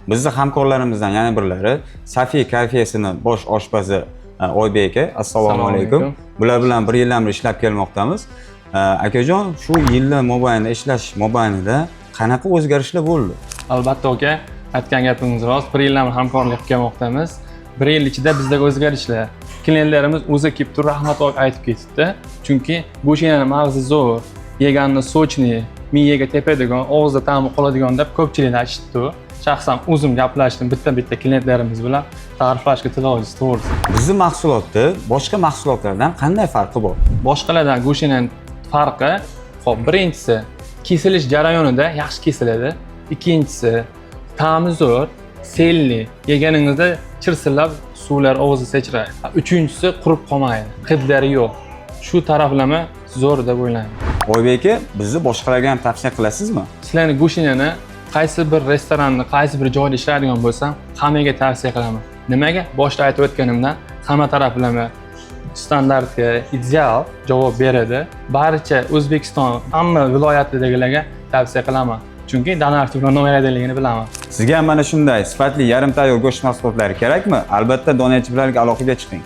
Bizni hamkorlarimizdan yana birlari Safiy kafesini bosh oshpazi Oybek aka, assalomu alaykum. Bular bilan 1 yildan beri ishlab kelmoqdamiz. Akajon, shu yillar mobaynida ishlash mobaynida qanaqa o'zgarishlar bo'ldi? Albatta aka, aytgan gapingiz rost. 1 yildan beri hamkorlik qilmoqdamiz. 1 yil ichida bizdagi o'zgarishlar, klientlarimiz o'zi kelib turib rahmat aytib ketdi. Chunki go'shtning mag'zi zo'r, yeganni sochni, miyaga tepadigan, og'izda ta'mi qoladigan deb ko'pchilik aytishdi. Shaxsan o'zim gaplashdim bitta klientlarimiz bilan, ta'riflashga tilojiz to'g'risi. Bizning mahsulotda boshqa mahsulotlardan qanday farqi bor? Boshqalardan go'shtning farqi, xo'p, birinchisi kesilish jarayonida yaxshi kesiladi. Ikkinchisi ta'mi zo'r, selli, yeganingizda chirsillab suvlar og'izga sachraydi. Uchinchisi qurib qolmaydi, hidlari yo'q. Shu taraflama zo'r deb o'ylayman. Oybek aka, bizni boshqalarga ham tavsiya qilasizmi? Sizlarning go'shtini qaysi bir restoranni, qaysi bir joyda ishlaydigan bo'lsam, hammaga tavsiya qilaman. Nimaga? Boshda aytib o'tganimdan, hamma taraflama standartga ideal javob beradi. Barcha O'zbekiston hamma viloyatdagilarga tavsiya qilaman. Chunki donarchilik bilan nomaydaligini bilaman. Sizga ham mana shunday sifatli yarim tayyor go'sht mahsulotlari kerakmi? Albatta, donachilarga aloqaga chiqing.